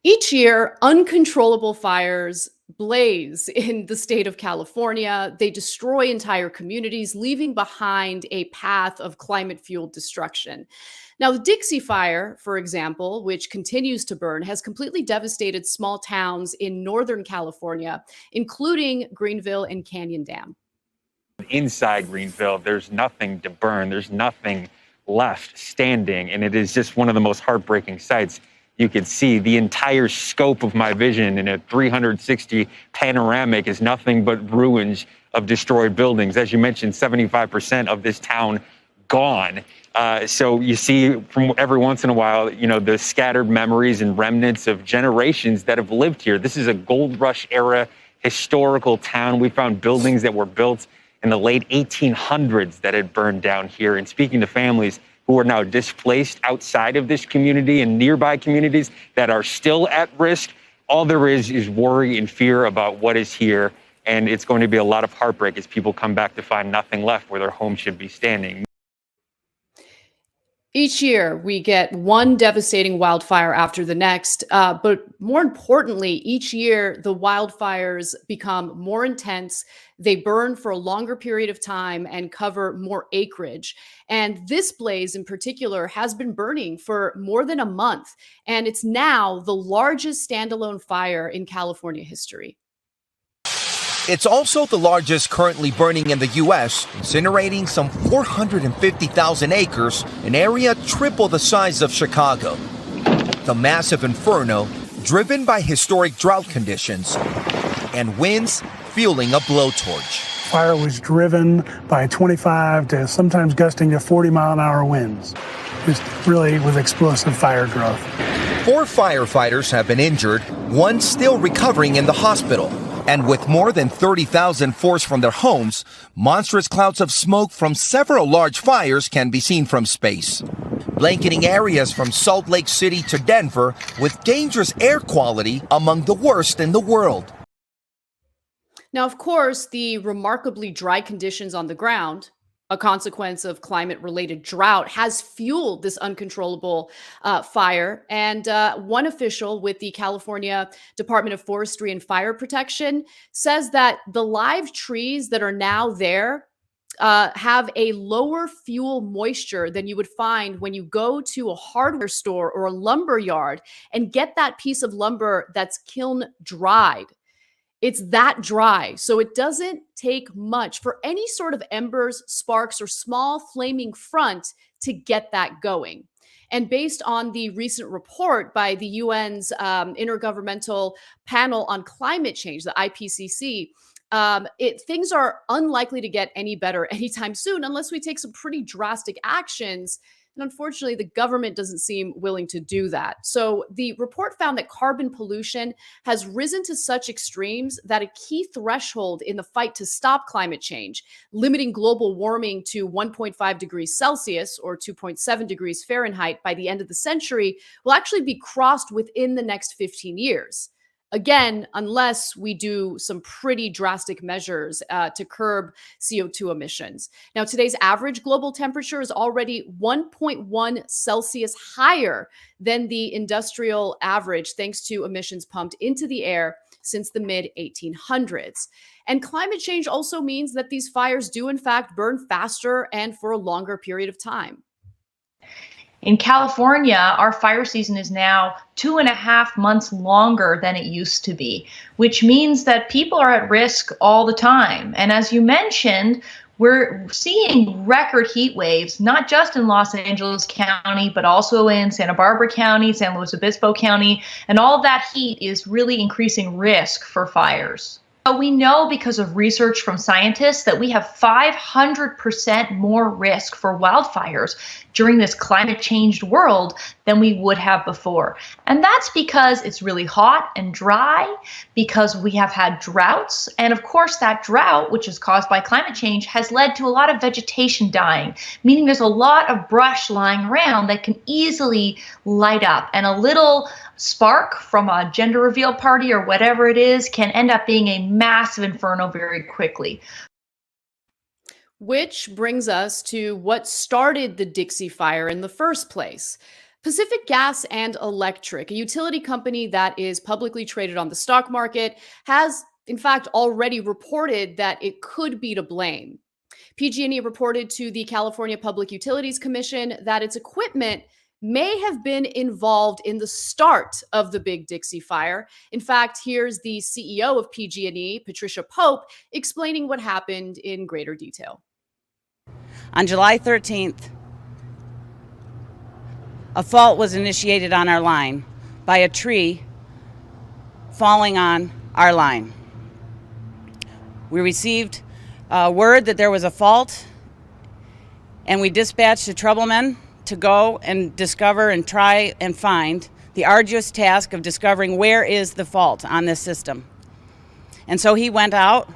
Each year, uncontrollable fires blaze in the state of California. They destroy entire communities, leaving behind a path of climate fueled destruction. Now, the Dixie Fire, for example, which continues to burn, has completely devastated small towns in Northern California, including Greenville and Canyon Dam. Inside Greenville, there's nothing to burn. There's nothing left standing. And it is just one of the most heartbreaking sights you could see. The entire scope of my vision in a 360 panoramic is nothing but ruins of destroyed buildings. As you mentioned, 75% of this town gone. So you see from every once in a while, the scattered memories and remnants of generations that have lived here. This is a gold rush era historical town. We found buildings that were built in the late 1800s that had burned down here. And speaking to families who are now displaced outside of this community and nearby communities that are still at risk, all there is worry and fear about what is here. And it's going to be a lot of heartbreak as people come back to find nothing left where their home should be standing. Each year, we get one devastating wildfire after the next. But more importantly, each year, the wildfires become more intense. They burn for a longer period of time and cover more acreage. And this blaze in particular has been burning for more than a month. And it's now the largest standalone fire in California history. It's also the largest currently burning in the U.S., incinerating some 450,000 acres, an area triple the size of Chicago. The massive inferno, driven by historic drought conditions and winds fueling a blowtorch. Fire was driven by 25 to sometimes gusting to 40-mile-an-hour winds. Just really was explosive fire growth. 4 firefighters have been injured, one still recovering in the hospital. And with more than 30,000 forced from their homes, monstrous clouds of smoke from several large fires can be seen from space, blanketing areas from Salt Lake City to Denver with dangerous air quality among the worst in the world. Now, of course, the remarkably dry conditions on the ground, a consequence of climate-related drought, has fueled this uncontrollable fire. And one official with the California Department of Forestry and Fire Protection says that the live trees that are now there have a lower fuel moisture than you would find when you go to a hardware store or a lumber yard and get that piece of lumber that's kiln dried. It's that dry. So it doesn't take much for any sort of embers, sparks, or small flaming front to get that going. And based on the recent report by the UN's Intergovernmental Panel on Climate Change, the IPCC, things are unlikely to get any better anytime soon unless we take some pretty drastic actions. And unfortunately, the government doesn't seem willing to do that. So the report found that carbon pollution has risen to such extremes that a key threshold in the fight to stop climate change, limiting global warming to 1.5 degrees Celsius or 2.7 degrees Fahrenheit by the end of the century, will actually be crossed within the next 15 years. Again, unless we do some pretty drastic measures to curb CO2 emissions. Now, today's average global temperature is already 1.1 Celsius higher than the industrial average, thanks to emissions pumped into the air since the mid-1800s. And climate change also means that these fires do, in fact, burn faster and for a longer period of time. In California, our fire season is now 2.5 months longer than it used to be, which means that people are at risk all the time. And as you mentioned, we're seeing record heat waves, not just in Los Angeles County, but also in Santa Barbara County, San Luis Obispo County, and all of that heat is really increasing risk for fires. We know because of research from scientists that we have 500% more risk for wildfires during this climate changed world than we would have before. And that's because it's really hot and dry, because we have had droughts. And of course, that drought, which is caused by climate change, has led to a lot of vegetation dying, meaning there's a lot of brush lying around that can easily light up. And a little spark from a gender reveal party or whatever it is can end up being a massive inferno very quickly. Which brings us to what started the Dixie Fire in the first place. Pacific Gas and Electric, a utility company that is publicly traded on the stock market, has in fact already reported that it could be to blame. PG&E reported to the California Public Utilities Commission that its equipment may have been involved in the start of the Big Dixie Fire. In fact, here's the CEO of PG&E, Patricia Pope, explaining what happened in greater detail. On July 13th, a fault was initiated on our line by a tree falling on our line. We received word that there was a fault, and we dispatched a troubleman to go and discover and try and find the arduous task of discovering where is the fault on this system. And so he went out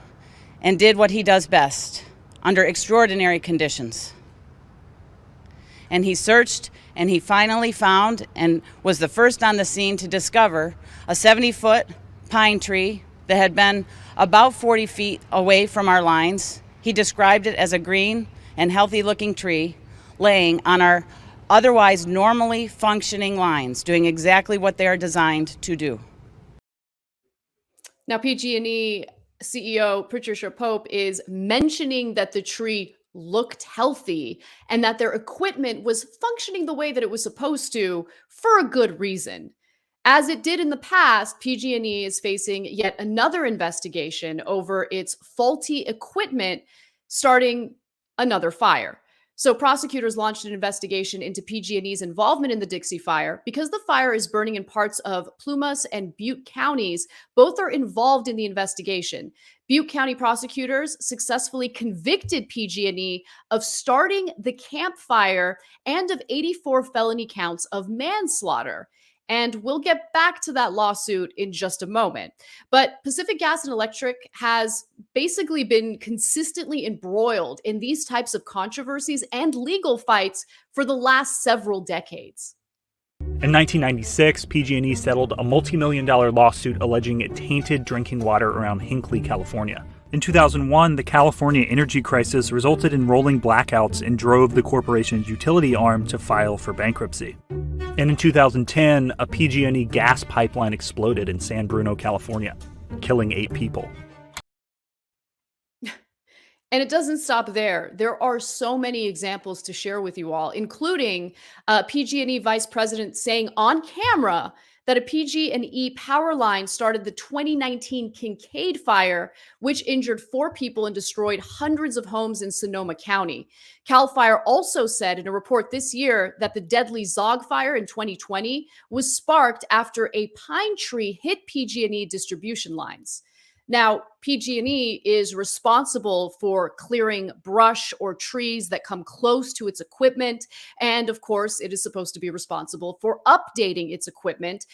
and did what he does best under extraordinary conditions. And he searched, and he finally found and was the first on the scene to discover a 70-foot pine tree that had been about 40 feet away from our lines. He described it as a green and healthy-looking tree laying on our otherwise normally functioning lines, doing exactly what they are designed to do. Now, PG&E CEO Patricia Pope is mentioning that the tree looked healthy and that their equipment was functioning the way that it was supposed to for a good reason. As it did in the past, PG&E is facing yet another investigation over its faulty equipment, starting another fire. So prosecutors launched an investigation into PG&E's involvement in the Dixie Fire. Because the fire is burning in parts of Plumas and Butte counties, both are involved in the investigation. Butte County prosecutors successfully convicted PG&E of starting the campfire and of 84 felony counts of manslaughter. And we'll get back to that lawsuit in just a moment. But Pacific Gas and Electric has basically been consistently embroiled in these types of controversies and legal fights for the last several decades. In 1996, PG&E settled a multi-million-dollar lawsuit alleging it tainted drinking water around Hinckley, California. In 2001, the California energy crisis resulted in rolling blackouts and drove the corporation's utility arm to file for bankruptcy. And in 2010, a PG&E gas pipeline exploded in San Bruno, California, killing 8 people. And it doesn't stop there. There are so many examples to share with you all, including PG&E vice president saying on camera that a PG&E power line started the 2019 Kincaid fire, which injured 4 people and destroyed hundreds of homes in Sonoma County. CAL FIRE also said in a report this year that the deadly Zog fire in 2020 was sparked after a pine tree hit PG&E distribution lines. Now, PG&E is responsible for clearing brush or trees that come close to its equipment. And of course, it is supposed to be responsible for updating its equipment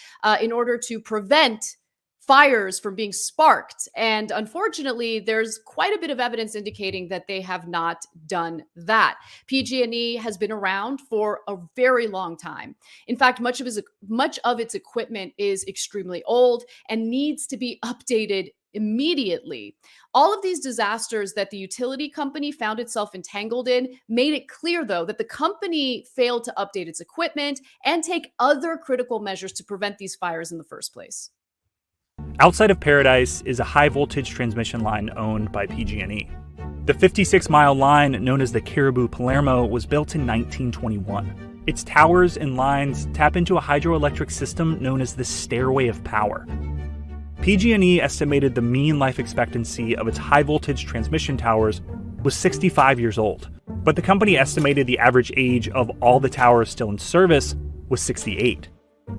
in order to prevent fires from being sparked. And unfortunately, there's quite a bit of evidence indicating that they have not done that. PG&E has been around for a very long time. In fact, much of its equipment is extremely old and needs to be updated immediately. All of these disasters that the utility company found itself entangled in made it clear, though, that the company failed to update its equipment and take other critical measures to prevent these fires in the first place. Outside of Paradise is a high-voltage transmission line owned by PG&E. The 56-mile line, known as the Caribou Palermo, was built in 1921. Its towers and lines tap into a hydroelectric system known as the Stairway of Power. PG&E estimated the mean life expectancy of its high-voltage transmission towers was 65 years old, but the company estimated the average age of all the towers still in service was 68.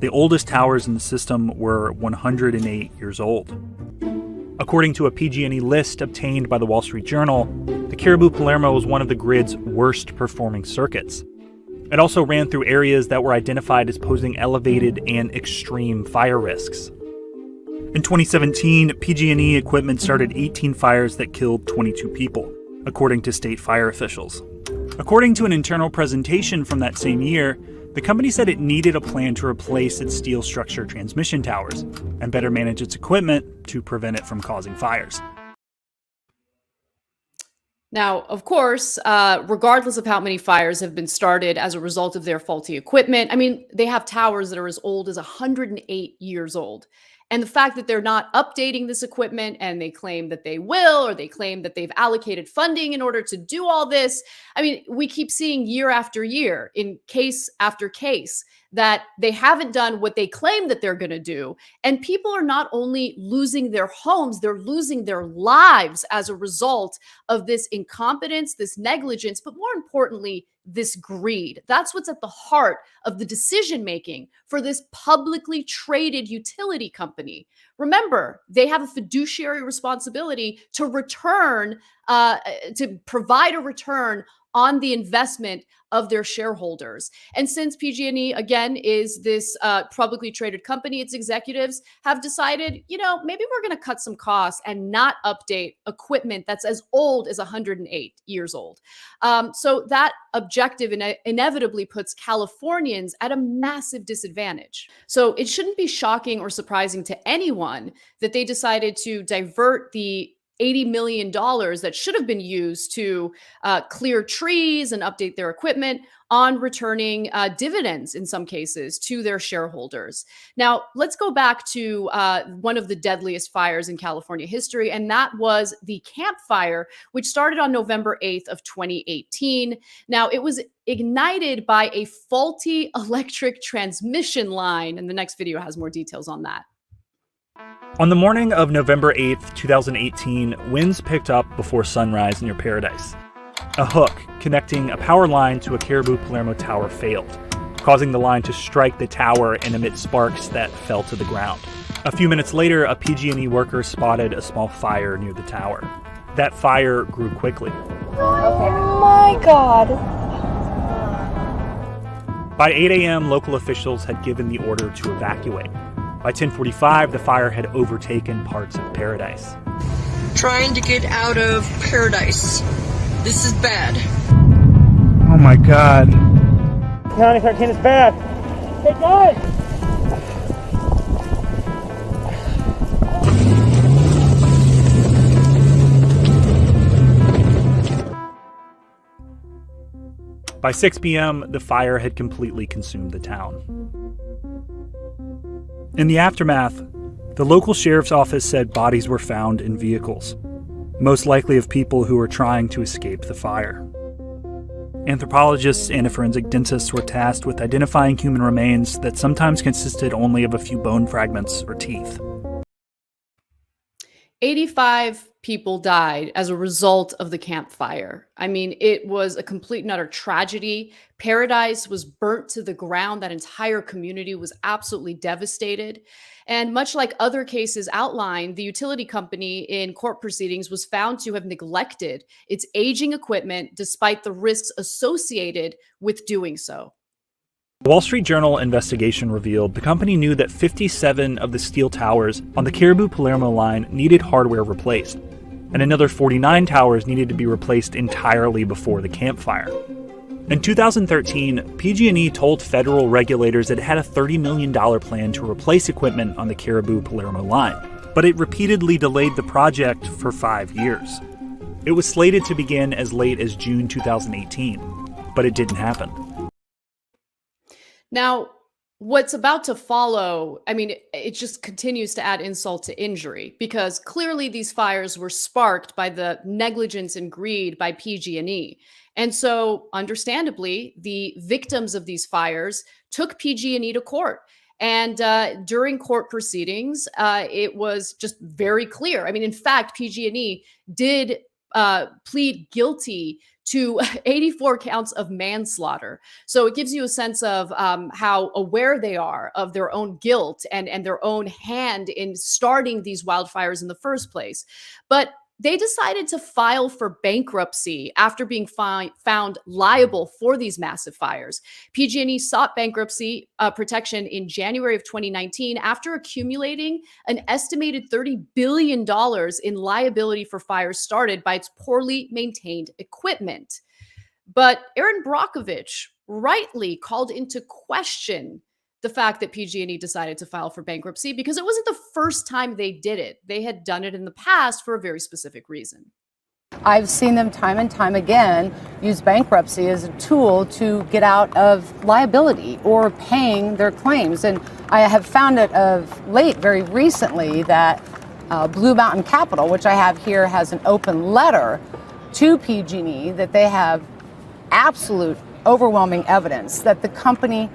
The oldest towers in the system were 108 years old. According to a PG&E list obtained by the Wall Street Journal, the Caribou Palermo was one of the grid's worst-performing circuits. It also ran through areas that were identified as posing elevated and extreme fire risks. In 2017, PG&E equipment started 18 fires that killed 22 people, according to state fire officials. According to an internal presentation from that same year, the company said it needed a plan to replace its steel structure transmission towers and better manage its equipment to prevent it from causing fires. Now, of course, regardless of how many fires have been started as a result of their faulty equipment, I mean, they have towers that are as old as 108 years old. And the fact that they're not updating this equipment and they claim that they will, or they claim that they've allocated funding in order to do all this. I mean, we keep seeing year after year in case after case that they haven't done what they claim that they're going to do. And people are not only losing their homes, they're losing their lives as a result of this incompetence, this negligence, but more importantly, this greed. That's what's at the heart of the decision making for this publicly traded utility company. Remember, they have a fiduciary responsibility to return, to provide a return on the investment of their shareholders. And since PG&E, again, is this publicly traded company, its executives have decided, maybe we're going to cut some costs and not update equipment that's as old as 108 years old. So that objective inevitably puts Californians at a massive disadvantage. So it shouldn't be shocking or surprising to anyone that they decided to divert the $80 million that should have been used to clear trees and update their equipment on returning dividends in some cases to their shareholders. Now, let's go back to one of the deadliest fires in California history, and that was the Camp Fire, which started on November 8th of 2018. Now, it was ignited by a faulty electric transmission line, and the next video has more details on that. On the morning of November 8th, 2018, winds picked up before sunrise near Paradise. A hook connecting a power line to a Caribou Palermo tower failed, causing the line to strike the tower and emit sparks that fell to the ground. A few minutes later, a PG&E worker spotted a small fire near the tower. That fire grew quickly. Oh my God. By 8 a.m., local officials had given the order to evacuate. By 10:45, the fire had overtaken parts of Paradise. Trying to get out of Paradise. This is bad. Oh my God. County 13 is bad. Hey guys! By 6 p.m., the fire had completely consumed the town. In the aftermath, the local sheriff's office said bodies were found in vehicles, most likely of people who were trying to escape the fire. Anthropologists and a forensic dentist were tasked with identifying human remains that sometimes consisted only of a few bone fragments or teeth. 85 people died as a result of the Camp Fire. I mean, it was a complete and utter tragedy. Paradise was burnt to the ground. That entire community was absolutely devastated. And much like other cases outlined, the utility company in court proceedings was found to have neglected its aging equipment despite the risks associated with doing so. The Wall Street Journal investigation revealed the company knew that 57 of the steel towers on the Caribou Palermo line needed hardware replaced, and another 49 towers needed to be replaced entirely before the Camp Fire. In 2013, PG&E told federal regulators it had a $30 million plan to replace equipment on the Caribou Palermo line, but it repeatedly delayed the project for 5 years. It was slated to begin as late as June 2018, but it didn't happen. Now, what's about to follow, I mean, it just continues to add insult to injury because clearly these fires were sparked by the negligence and greed by PG&E. And so, understandably, the victims of these fires took PG&E to court. And during court proceedings, it was just very clear. I mean, in fact, PG&E did plead guilty to 84 counts of manslaughter. So it gives you a sense of how aware they are of their own guilt and their own hand in starting these wildfires in the first place. But they decided to file for bankruptcy after being found liable for these massive fires. PG&E sought bankruptcy protection in January of 2019 after accumulating an estimated $30 billion in liability for fires started by its poorly maintained equipment. But Aaron Brockovich rightly called into question the fact that PG&E decided to file for bankruptcy because it wasn't the first time they did it. They had done it in the past for a very specific reason. I've seen them time and time again use bankruptcy as a tool to get out of liability or paying their claims. And I have found it of late, very recently, that Blue Mountain Capital, which I have here, has an open letter to PG&E that they have absolute overwhelming evidence that the company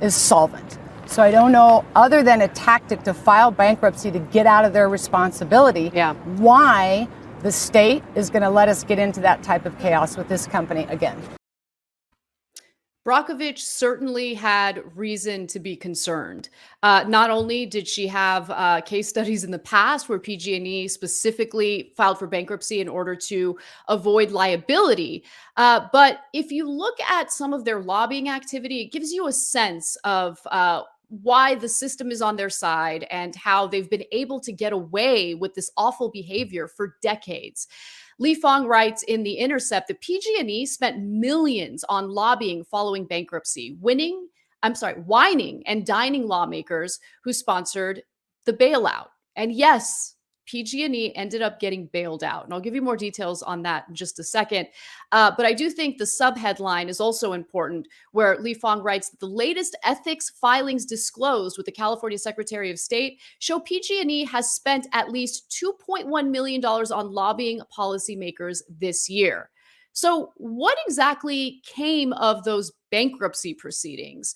is solvent. So I don't know, other than a tactic to file bankruptcy to get out of their responsibility, why the state is going to let us get into that type of chaos with this company again. Brockovich certainly had reason to be concerned. Not only did she have case studies in the past where PG&E specifically filed for bankruptcy in order to avoid liability, but if you look at some of their lobbying activity, it gives you a sense of why the system is on their side and how they've been able to get away with this awful behavior for decades. Li Fong writes in The Intercept that PG&E spent millions on lobbying following bankruptcy, whining and dining lawmakers who sponsored the bailout. And yes, PG&E ended up getting bailed out. And I'll give you more details on that in just a second. But I do think the subheadline is also important, where Li Fong writes that the latest ethics filings disclosed with the California Secretary of State show PG&E has spent at least $2.1 million on lobbying policymakers this year. So what exactly came of those bankruptcy proceedings?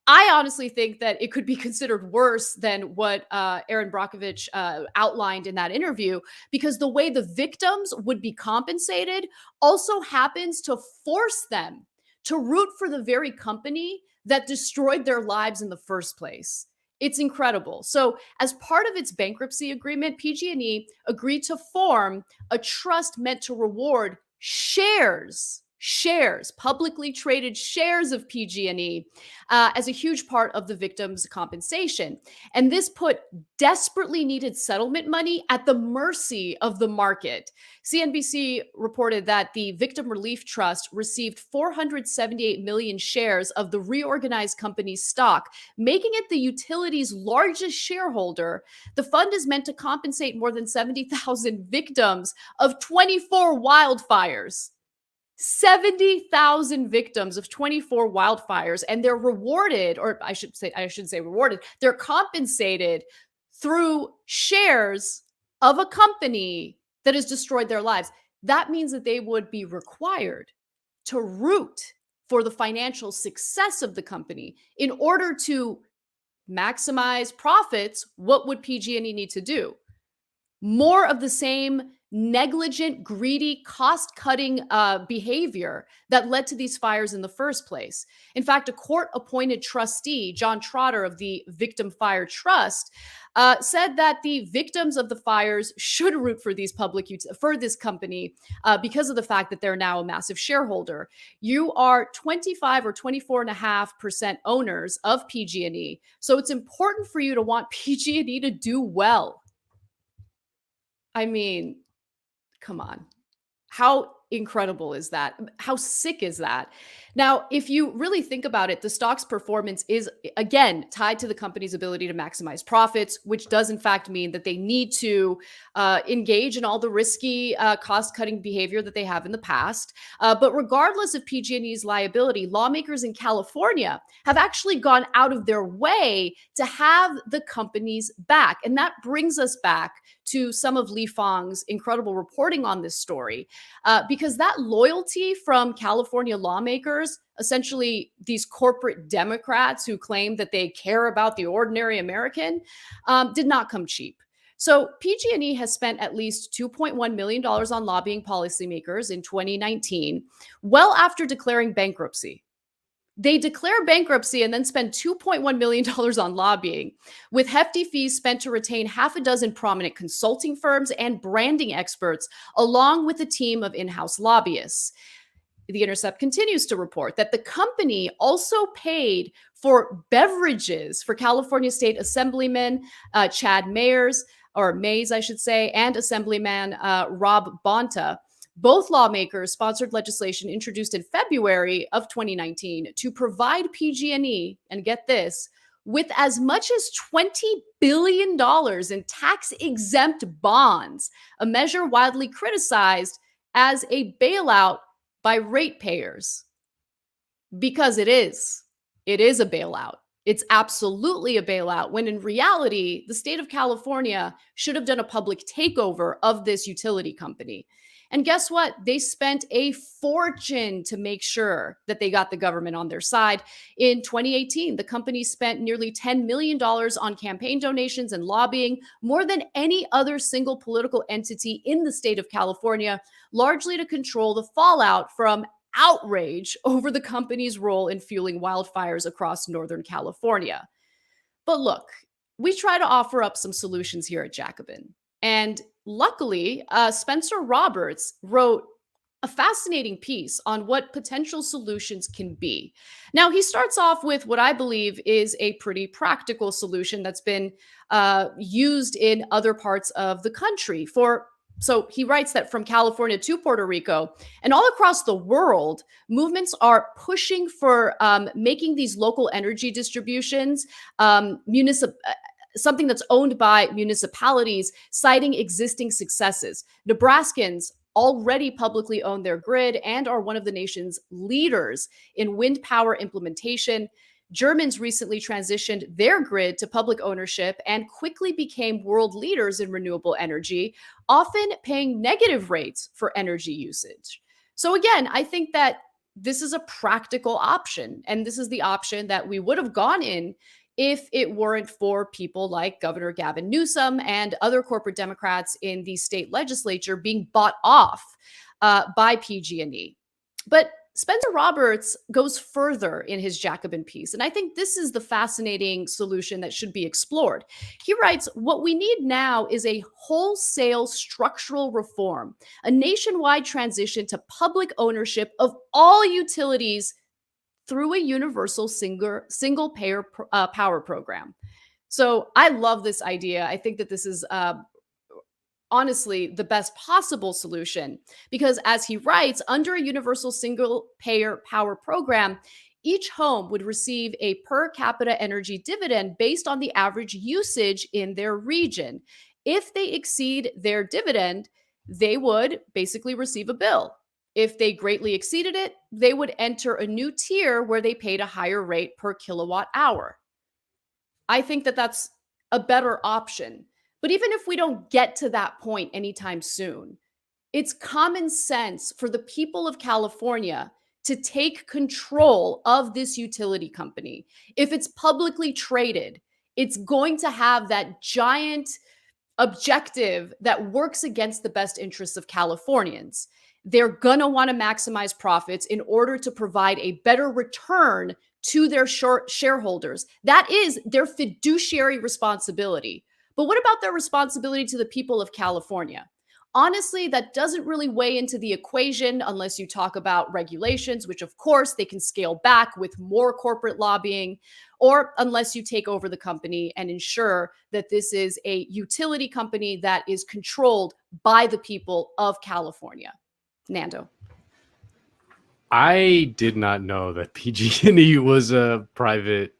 I honestly think that it could be considered worse than what Erin Brockovich outlined in that interview, because the way the victims would be compensated also happens to force them to root for the very company that destroyed their lives in the first place. It's incredible. So as part of its bankruptcy agreement, PG&E agreed to form a trust meant to reward shares, publicly traded shares of PG&E as a huge part of the victims' compensation. And this put desperately needed settlement money at the mercy of the market. CNBC reported that the Victim Relief Trust received 478 million shares of the reorganized company's stock, making it the utility's largest shareholder. The fund is meant to compensate more than 70,000 victims of 24 wildfires. 70,000 victims of 24 wildfires, and they're rewarded, or I should say rewarded, they're compensated through shares of a company that has destroyed their lives. That means that they would be required to root for the financial success of the company in order to maximize profits. What would PG&E need to do? More of the same negligent, greedy, cost-cutting behavior that led to these fires in the first place. In fact, a court-appointed trustee, John Trotter of the Victim Fire Trust, said that the victims of the fires should root for for this company because of the fact that they're now a massive shareholder. You are 25 or 24.5% owners of PG&E, so it's important for you to want PG&E to do well. I mean, come on. How incredible is that? How sick is that? Now, if you really think about it, the stock's performance is, again, tied to the company's ability to maximize profits, which does in fact mean that they need to engage in all the risky cost-cutting behavior that they have in the past. But regardless of PG&E's liability, lawmakers in California have actually gone out of their way to have the company's back. And that brings us back to some of Li Fong's incredible reporting on this story, because that loyalty from California lawmakers, essentially these corporate Democrats who claim that they care about the ordinary American, did not come cheap. So PG&E has spent at least $2.1 million on lobbying policymakers in 2019, well after declaring bankruptcy. They declare bankruptcy and then spend $2.1 million on lobbying, with hefty fees spent to retain half a dozen prominent consulting firms and branding experts, along with a team of in-house lobbyists. The Intercept continues to report that the company also paid for beverages for California State Assemblyman Chad Mays, I should say, and Assemblyman Rob Bonta. Both lawmakers sponsored legislation introduced in February of 2019 to provide PG&E, and get this, with as much as $20 billion in tax-exempt bonds, a measure widely criticized as a bailout by ratepayers, because it is. It is a bailout. It's absolutely a bailout, when in reality, the state of California should have done a public takeover of this utility company. And guess what? They spent a fortune to make sure that they got the government on their side. In 2018, the company spent nearly $10 million on campaign donations and lobbying, more than any other single political entity in the state of California, largely to control the fallout from outrage over the company's role in fueling wildfires across Northern California. But look, we try to offer up some solutions here at Jacobin. And luckily, Spencer Roberts wrote a fascinating piece on what potential solutions can be. Now, he starts off with what I believe is a pretty practical solution that's been used in other parts of the country. So he writes that from California to Puerto Rico and all across the world, movements are pushing for making these local energy distributions something that's owned by municipalities, citing existing successes. Nebraskans already publicly own their grid and are one of the nation's leaders in wind power implementation. Germans recently transitioned their grid to public ownership and quickly became world leaders in renewable energy, often paying negative rates for energy usage. So again, I think that this is a practical option, and this is the option that we would have gone in if it weren't for people like Governor Gavin Newsom and other corporate Democrats in the state legislature being bought off by pg&e. But Spencer Roberts goes further in his Jacobin piece, and I think this is the fascinating solution that should be explored. He writes, what we need now is a wholesale structural reform, a nationwide transition to public ownership of all utilities through a universal single payer power program. So I love this idea. I think that this is honestly the best possible solution, because as he writes, under a universal single payer power program, each home would receive a per capita energy dividend based on the average usage in their region. If they exceed their dividend, they would basically receive a bill. If they greatly exceeded it, they would enter a new tier where they paid a higher rate per kilowatt hour. I think that that's a better option. But even if we don't get to that point anytime soon, it's common sense for the people of California to take control of this utility company. If it's publicly traded, it's going to have that giant objective that works against the best interests of Californians. They're going to want to maximize profits in order to provide a better return to their shareholders. That is their fiduciary responsibility. But what about their responsibility to the people of California? Honestly, that doesn't really weigh into the equation unless you talk about regulations, which of course they can scale back with more corporate lobbying, or unless you take over the company and ensure that this is a utility company that is controlled by the people of California. Nando. I did not know that pg&e was a private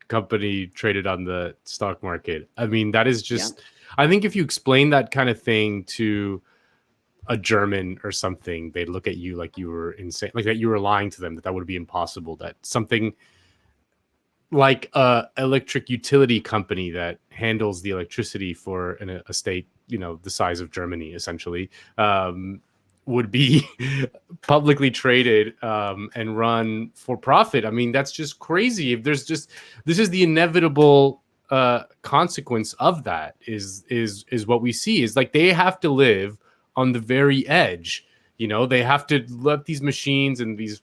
company traded on the stock market. I mean, that is just, I think if you explain that kind of thing to a German or something, they'd look at you like you were insane, like that you were lying to them, that would be impossible, that something like a electric utility company that handles the electricity for a state, the size of Germany, essentially, would be publicly traded and run for profit. I mean, that's just crazy. If this is the inevitable consequence of that is what we see is like they have to live on the very edge. They have to let these machines and these,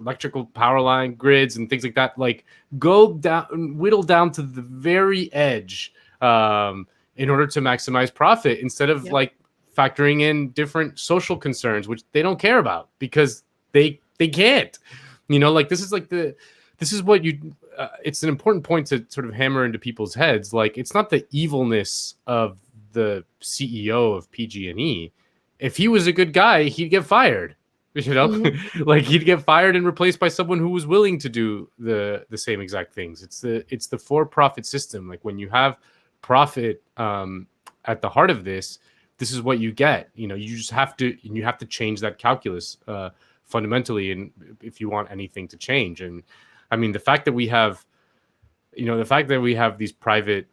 electrical power line grids and things like that, like go down, whittle down to the very edge in order to maximize profit instead of like factoring in different social concerns, which they don't care about because they can't, this is what you, it's an important point to sort of hammer into people's heads. Like, it's not the evilness of the CEO of pg&e. If he was a good guy, he'd get fired, like he'd get fired and replaced by someone who was willing to do the same exact things. It's the for-profit system. Like when you have profit at the heart of this, this is what you get. You know, you just have to change that calculus fundamentally, and if you want anything to change. And I mean, the fact that we have these private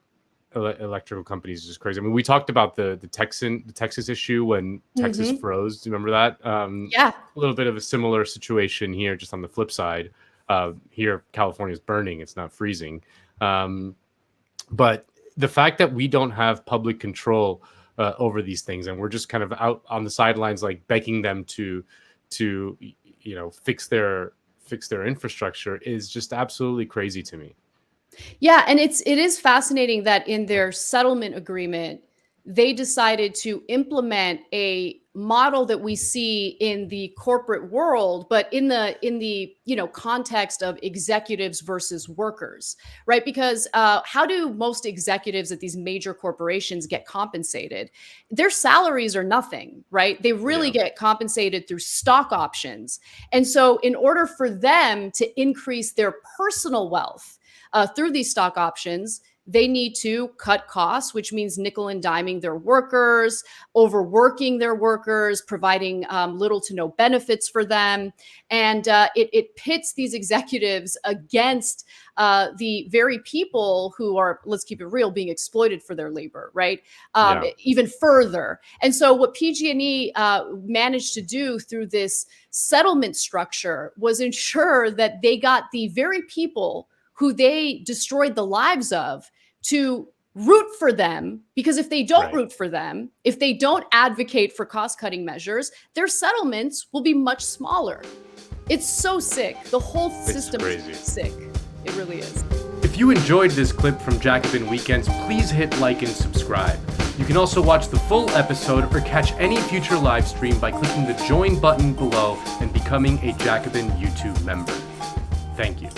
electrical companies is just crazy. I mean, we talked about the Texas issue when Texas froze. Do you remember that? Yeah. A little bit of a similar situation here, just on the flip side. Here, California is burning; it's not freezing. But the fact that we don't have public control over these things, and we're just kind of out on the sidelines, like begging them to fix their infrastructure, is just absolutely crazy to me. Yeah, and it is fascinating that in their settlement agreement, they decided to implement a model that we see in the corporate world, but in the context of executives versus workers, right? Because how do most executives at these major corporations get compensated? Their salaries are nothing, right? They really get compensated through stock options. And so in order for them to increase their personal wealth through these stock options, they need to cut costs, which means nickel and diming their workers, overworking their workers, providing little to no benefits for them. And it pits these executives against the very people who are, let's keep it real, being exploited for their labor, right? Even further. And so what PG&E managed to do through this settlement structure was ensure that they got the very people who they destroyed the lives of to root for them, because if they don't root for them, if they don't advocate for cost-cutting measures, their settlements will be much smaller. It's so sick. The whole system is sick. It really is. If you enjoyed this clip from Jacobin Weekends, please hit like and subscribe. You can also watch the full episode or catch any future live stream by clicking the join button below and becoming a Jacobin YouTube member. Thank you.